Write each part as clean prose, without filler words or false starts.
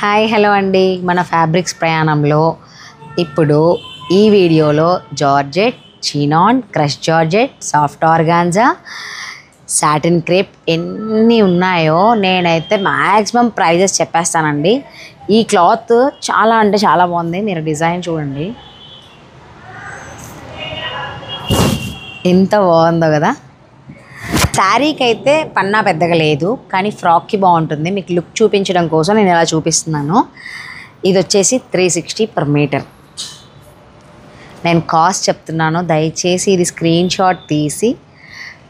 Hi hello అండి. మన fabrics ప్రయాణంలో ఇప్పుడు ఈ వీడియోలో georgette, chinon, crush georgette, soft organza, satin crepe ఎన్ని ఉన్నాయో నేనైతే మ్యాక్సిమం ప్రైజెస్ చెప్పేస్తానండి. ఈ క్లాత్ చాలా అంటే చాలా బాగుంది. మీరు డిజైన్ చూడండి ఎంత బాగుందో కదా. శారీకి అయితే పన్నా పెద్దగా లేదు, కానీ ఫ్రాక్కి బాగుంటుంది. మీకు లుక్ చూపించడం కోసం నేను ఇలా చూపిస్తున్నాను. ఇది వచ్చేసి 360 per మీటర్. నేను కాస్ట్ చెప్తున్నాను, దయచేసి ఇది స్క్రీన్ షాట్ తీసి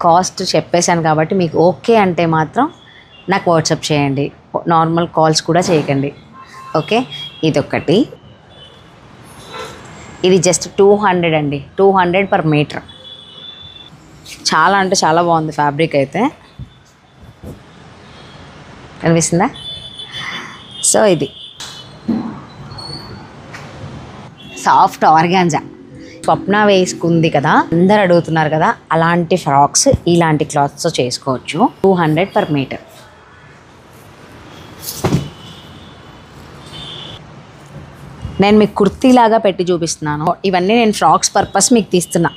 కాస్ట్ చెప్పేశాను కాబట్టి మీకు ఓకే అంటే మాత్రం నాకు వాట్సాప్ చేయండి, నార్మల్ కాల్స్ కూడా చేయకండి. ఓకే, ఇదొకటి. ఇది జస్ట్ 200 అండి, 200 per మీటర్. చాలా అంటే చాలా బాగుంది ఫ్యాబ్రిక్ అయితే, కనిపిస్తుందా? సో ఇది సాఫ్ట్ ఆర్గాంజా. స్వప్న వేసుకుంది కదా, అందరు అడుగుతున్నారు కదా, అలాంటి ఫ్రాక్స్ ఇలాంటి క్లాత్స్ చేసుకోవచ్చు. 200 per మీటర్. నేను మీకు కుర్తీలాగా పెట్టి చూపిస్తున్నాను. ఇవన్నీ నేను ఫ్రాక్స్ పర్పస్ మీకు తీస్తున్నా,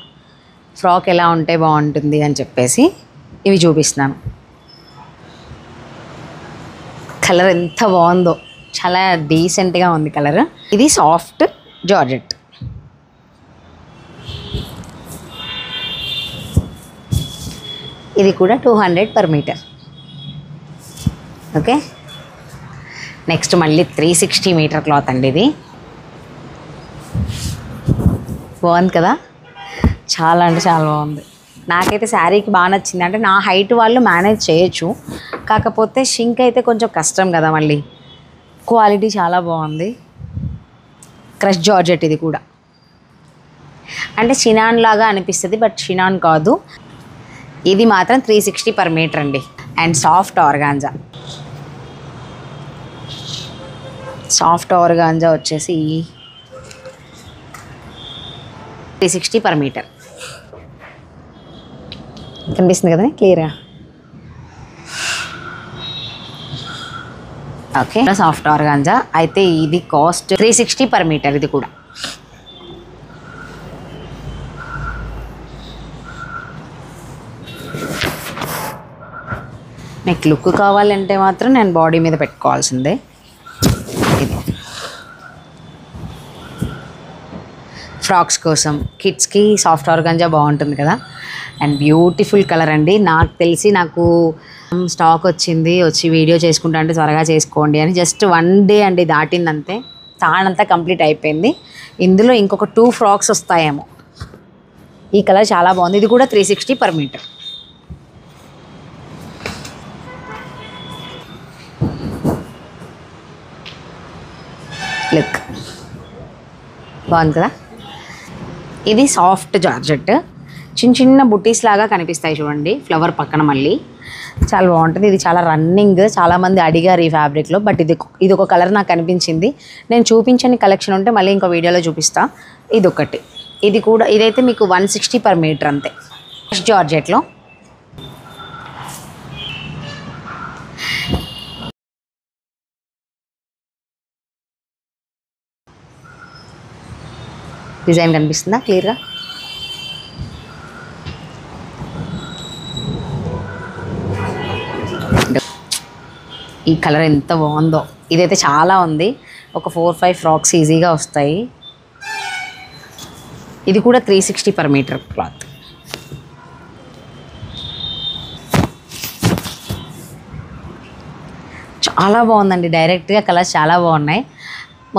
ఫ్రాక్ ఎలా ఉంటే బాగుంటుంది అని చెప్పేసి ఇవి చూపిస్తున్నాను. కలర్ ఎంత బాగుందో, చాలా డీసెంట్గా ఉంది కలర్. ఇది సాఫ్ట్ జార్జెట్. ఇది కూడా 200 per మీటర్. ఓకే, నెక్స్ట్ మళ్ళీ 360 మీటర్ క్లాత్ అండి. ఇది బాగుంది కదా, చాలా అంటే చాలా బాగుంది. నాకైతే శారీకి బాగా నచ్చింది. అంటే నా హైట్ వాళ్ళు మేనేజ్ చేయొచ్చు, కాకపోతే షింక్ అయితే కొంచెం కష్టం కదా. మళ్ళీ క్వాలిటీ చాలా బాగుంది. క్రష్ జార్జెట్ ఇది కూడా. అంటే చినాన్ లాగా అనిపిస్తుంది, బట్ చినాన్ కాదు. ఇది మాత్రం 360 per మీటర్ అండి. And soft organza. Soft organza వచ్చేసి 360 per మీటర్. కనిపిస్తుంది కదా క్లియర్గా. ఓకే, సాఫ్ట్ ఆర్గాంజా అయితే ఇది కాస్ట్ 360 per మీటర్. ఇది కూడా మీకు లుక్ కావాలంటే మాత్రం నేను బాడీ మీద పెట్టుకోవాల్సిందే. ఇది ఫ్రాక్స్ కోసం, కిడ్స్కి సాఫ్ట్ ఆర్గాంజా బాగుంటుంది కదా. అండ్ బ్యూటిఫుల్ కలర్ అండి. నాకు తెలిసి నాకు స్టాక్ వచ్చి వీడియో చేసుకుంటా అంటే త్వరగా చేసుకోండి అని జస్ట్ 1 day అండి దాటిందంతే, తానంతా కంప్లీట్ అయిపోయింది. ఇందులో ఇంకొక 2 ఫ్రాక్స్ వస్తాయేమో. ఈ కలర్ చాలా బాగుంది. ఇది కూడా 360 per మీటర్. లుక్ బాగుంది కదా. ఇది సాఫ్ట్ జార్జెట్. చిన్న చిన్న బుటీస్ లాగా కనిపిస్తాయి చూడండి, ఫ్లవర్ పక్కన. మళ్ళీ చాలా బాగుంటుంది. ఇది చాలా రన్నింగ్, చాలామంది అడిగారు ఈ ఫ్యాబ్రిక్లో, బట్ ఇది ఒక కలర్ నాకు అనిపించింది. నేను చూపించని కలెక్షన్ ఉంటే మళ్ళీ ఇంకో వీడియోలో చూపిస్తా. ఇది ఒకటి. ఇది కూడా, ఇదైతే మీకు 160 per మీటర్ అంతే. జార్జెట్లో డిజైన్ కనిపిస్తుందా క్లియర్గా? ఈ కలర్ ఎంత బాగుందో. ఇదైతే చాలా ఉంది, ఒక 4-5 ఫ్రాక్స్ ఈజీగా వస్తాయి. ఇది కూడా 360 per మీటర్ క్లాత్. చాలా బాగుందండి. డైరెక్ట్గా కలర్స్ చాలా బాగున్నాయి.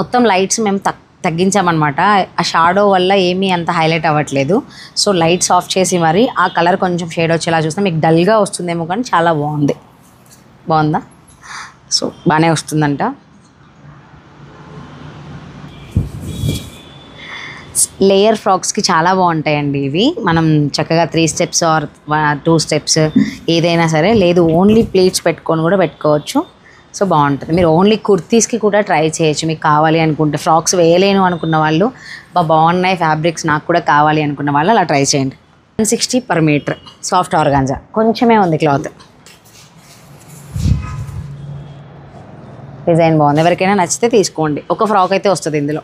మొత్తం లైట్స్ మేము తగ్గించామన్నమాట. ఆ షాడో వల్ల ఏమీ అంత హైలైట్ అవ్వట్లేదు. సో లైట్స్ ఆఫ్ చేసి మరి ఆ కలర్ కొంచెం షేడ్ వచ్చేలా చూస్తే మీకు డల్గా వస్తుందేమో, కానీ చాలా బాగుంది. బాగుందా? సో బాగానే వస్తుందంట. లేయర్ ఫ్రాక్స్కి చాలా బాగుంటాయండి ఇవి. మనం చక్కగా 3 steps ఆర్ 2 steps ఏదైనా సరే, లేదు ఓన్లీ ప్లేట్స్ పెట్టుకొని కూడా పెట్టుకోవచ్చు. సో బాగుంటుంది. మీరు ఓన్లీ కుర్తీస్కి కూడా ట్రై చేయొచ్చు మీకు కావాలి అనుకుంటే. ఫ్రాక్స్ వేయలేను అనుకున్న వాళ్ళు, బాగున్నాయి ఫ్యాబ్రిక్స్ నాకు కూడా కావాలి అనుకున్న వాళ్ళు అలా ట్రై చేయండి. 160 per మీటర్ సాఫ్ట్ ఆర్గాంజా. కొంచెమే ఉంది క్లాత్. డిజైన్ బాగుంది, ఎవరికైనా నచ్చితే తీసుకోండి. ఒక ఫ్రాక్ అయితే వస్తుంది ఇందులో.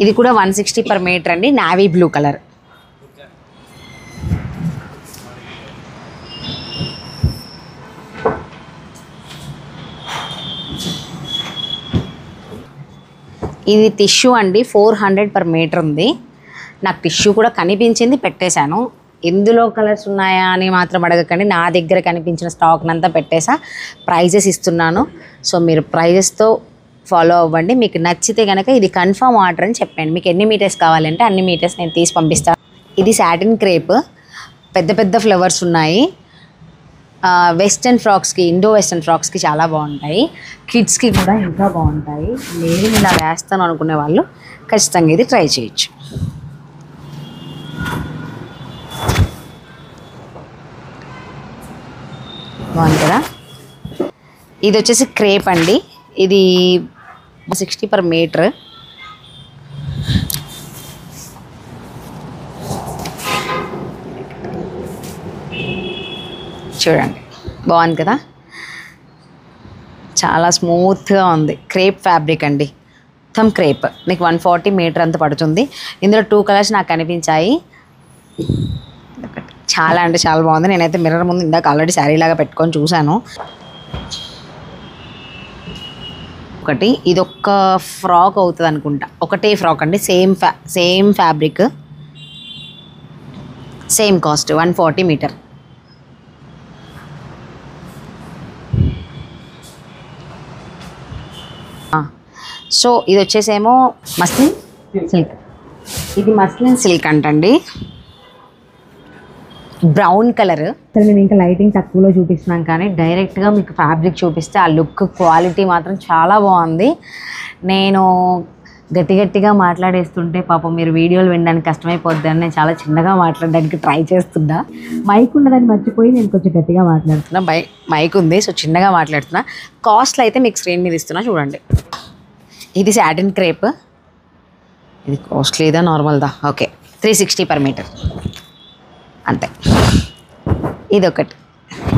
ఇది కూడా 160 per మీటర్ అండి, నావీ బ్లూ కలర్. ఇది టిష్యూ అండి, 400 per మీటర్ ఉంది. నాకు టిష్యూ కూడా కనిపించింది, పెట్టేశాను. ఇందులో కలర్స్ ఉన్నాయా అని మాత్రం అడగకండి, నా దగ్గర కనిపించిన స్టాక్నంతా పెట్టేసా. ప్రైజెస్ ఇస్తున్నాను, సో మీరు ప్రైజెస్తో ఫాలో అవ్వండి. మీకు నచ్చితే కనుక ఇది కన్ఫర్మ్ ఆర్డర్ అని చెప్పండి. మీకు ఎన్ని మీటర్స్ కావాలంటే అన్ని మీటర్స్ నేను తీసి పంపిస్తాను. ఇది సాటిన్ క్రేప్, పెద్ద పెద్ద ఫ్లవర్స్ ఉన్నాయి. వెస్టర్న్ ఫ్రాక్స్కి, ఇండో వెస్టర్న్ ఫ్రాక్స్కి చాలా బాగుంటాయి. కిడ్స్కి కూడా ఇంకా బాగుంటాయి. నేను ఇలా వేస్తాను అనుకునే వాళ్ళు ఖచ్చితంగా ఇది ట్రై చేయొచ్చు. బాగుంది కదా. ఇది వచ్చేసి క్రేప్ అండి, ఇది 60 per మీటర్. చూడండి బాగుంది కదా, చాలా స్మూత్గా ఉంది. క్రేప్ ఫ్యాబ్రిక్ అండి, మొత్తం క్రేప్. మీకు 140 మీటర్ అంత పడుతుంది. ఇందులో 2 కలర్స్ నాకు కనిపించాయి. చాలా అంటే చాలా బాగుంది. నేనైతే మిర్రర్ ముందు ఇందాక ఆల్రెడీ శారీ లాగా పెట్టుకొని చూశాను. ఒకటి ఇదొక్క ఫ్రాక్ అవుతుంది అనుకుంటా, ఒకటే ఫ్రాక్ అండి, same fabric, same cost 140 metre. So ఇది వచ్చేసేమో మస్లిన్ సిల్క్. ఇది మస్లిన్ సిల్క్ అంటండి, బ్రౌన్ కలర్. సరే నేను ఇంకా లైటింగ్ తక్కువలో చూపిస్తున్నాం, కానీ డైరెక్ట్గా మీకు ఫ్యాబ్రిక్ చూపిస్తే ఆ లుక్ క్వాలిటీ మాత్రం చాలా బాగుంది. నేను గట్టిగా మాట్లాడేస్తుంటే పాపం మీరు వీడియోలు వినడానికి కష్టమైపోద్ది అని నేను చాలా చిన్నగా మాట్లాడడానికి ట్రై చేస్తున్నా. మైక్ ఉన్నదాన్ని మర్చిపోయి నేను కొంచెం గట్టిగా మాట్లాడుతున్నా. మైక్ ఉంది, సో చిన్నగా మాట్లాడుతున్నా. కాస్ట్లు అయితే మీకు స్క్రీన్ మీద ఇస్తున్నా చూడండి. ఇది సాటిన్ క్రేప్, ఇది కాస్ట్లీదా నార్మల్దా? ఓకే, 360 per మీటర్ అంతే. ఇదొకటి,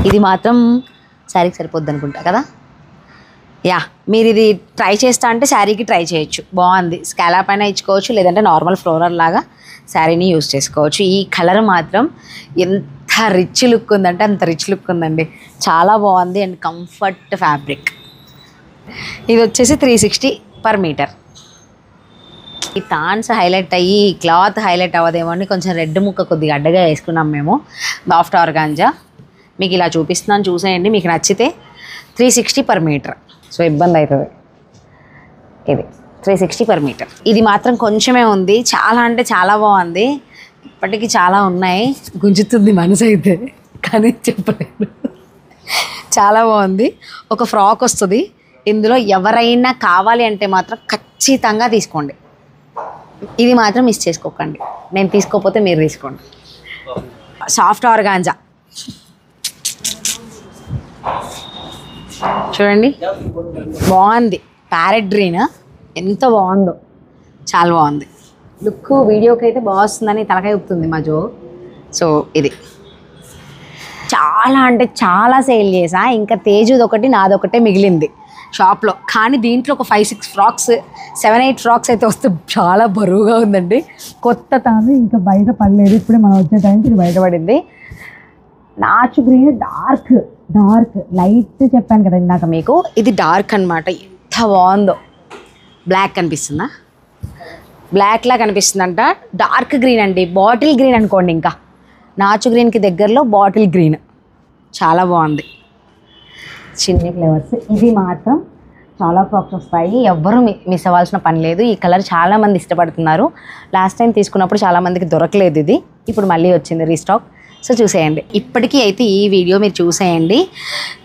ఇది మాత్రం శారీకి సరిపోద్ది అనుకుంటా కదా. యా, మీరు ఇది ట్రై చేస్తా అంటే శారీకి ట్రై చేయొచ్చు, బాగుంది. స్కాలప్ అయినా ఇచ్చుకోవచ్చు, లేదంటే నార్మల్ ఫ్లోరల్ లాగా శారీని యూజ్ చేసుకోవచ్చు. ఈ కలర్ మాత్రం ఎంత రిచ్ లుక్ ఉందంటే అంత రిచ్ లుక్ ఉందండి, చాలా బాగుంది. And comfort fabric. ఇది వచ్చేసి 360 per మీటర్. ఈ థాన్స్ హైలైట్ అయ్యి క్లాత్ హైలైట్ అవ్వదేమో అని కొంచెం రెడ్ ముక్క కొద్దిగా అడ్డగా వేసుకున్నాం మేము. బాఫ్ట్ ఆర్గాంజా మీకు ఇలా చూపిస్తున్నాను, చూసేయండి. మీకు నచ్చితే 360 per మీటర్. సో ఇబ్బంది అవుతుంది. ఇది 360 per మీటర్. ఇది మాత్రం కొంచెమే ఉంది, చాలా అంటే చాలా బాగుంది. ఇప్పటికీ చాలా ఉన్నాయి, గుంజుతుంది మనసు అయితే, కానీ చెప్పలేదు. చాలా బాగుంది. ఒక ఫ్రాక్ వస్తుంది ఇందులో. ఎవరైనా కావాలి అంటే మాత్రం ఖచ్చితంగా తీసుకోండి. ఇది మాత్రం మిస్ చేసుకోకండి. నేను తీసుకోకపోతే మీరు తీసుకోండి. సాఫ్ట్ ఆర్గాంజా చూడండి, బాగుంది. ప్యారెట్ గ్రీన్ ఎంత బాగుందో, చాలా బాగుంది. లుక్ వీడియోకి అయితే బాగా వస్తుందని తలకాయ ఊపుతుంది మా జో. సో ఇది చాలా అంటే చాలా సేల్ చేసా. ఇంకా తేజుది ఒకటి నాదొకటే మిగిలింది షాప్లో. కానీ దీంట్లో ఒక 5-6 ఫ్రాక్స్, 7-8 ఫ్రాక్స్ అయితే వస్తే చాలా బరువుగా ఉందండి. కొత్త తాను ఇంకా బయట పడలేదు, ఇప్పుడే మనం వచ్చే టైంకి ఇది బయటపడింది. నాచు గ్రీన్ డార్క్ లైట్ చెప్పాను కదా ఇందాక మీకు, ఇది డార్క్ అనమాట. ఎంత బాగుందో. బ్లాక్ కనిపిస్తుందా? బ్లాక్లా కనిపిస్తుందంట. డార్క్ గ్రీన్ అండి, బాటిల్ గ్రీన్ అనుకోండి. ఇంకా నాచు గ్రీన్కి దగ్గరలో బాటిల్ గ్రీన్, చాలా బాగుంది. చిన్ని ఫ్లేవర్స్. ఇది మాత్రం చాలా ఫ్రాక్స్ వస్తాయి, ఎవ్వరూ మిస్ అవ్వాల్సిన పని లేదు. ఈ కలర్ చాలామంది ఇష్టపడుతున్నారు. లాస్ట్ టైం తీసుకున్నప్పుడు చాలామందికి దొరకలేదు ఇది, ఇప్పుడు మళ్ళీ వచ్చింది రీస్టాక్. సో చూసేయండి. ఇప్పటికీ అయితే ఈ వీడియో మీరు చూసేయండి.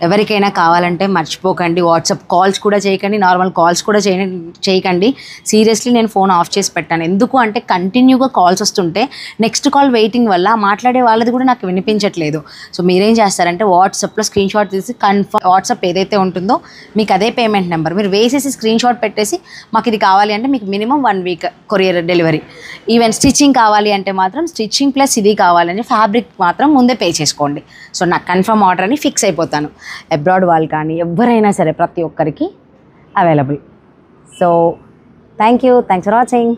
ఎవరికైనా కావాలంటే మర్చిపోకండి, వాట్సాప్ కాల్స్ కూడా చేయకండి, నార్మల్ కాల్స్ కూడా చేయకండి. సీరియస్లీ నేను ఫోన్ ఆఫ్ చేసి పెట్టాను. ఎందుకు అంటే కంటిన్యూగా కాల్స్ వస్తుంటే నెక్స్ట్ కాల్ వెయిటింగ్ వల్ల మాట్లాడే వాళ్ళది కూడా నాకు వినిపించట్లేదు. సో మీరేం చేస్తారంటే వాట్సాప్లో స్క్రీన్ షాట్ తీసి కన్ఫర్మ్, వాట్సాప్ ఏదైతే ఉంటుందో మీకు అదే పేమెంట్ నెంబర్ మీరు వేసేసి స్క్రీన్ షాట్ పెట్టేసి మాకు ఇది కావాలి అంటే మీకు minimum 1 week courier delivery. Even stitching కావాలి అంటే మాత్రం స్టిచ్చింగ్ ప్లస్ ఇది కావాలని ఫ్యాబ్రిక్ మాత్రం ముందే పే చేసుకోండి. సో నాకు కన్ఫర్మ్ ఆర్డర్ అని ఫిక్స్ అయిపోతాను. అబ్రాడ్ వాళ్ళు కానీ ఎవరైనా సరే ప్రతి ఒక్కరికి available. So thanks for watching.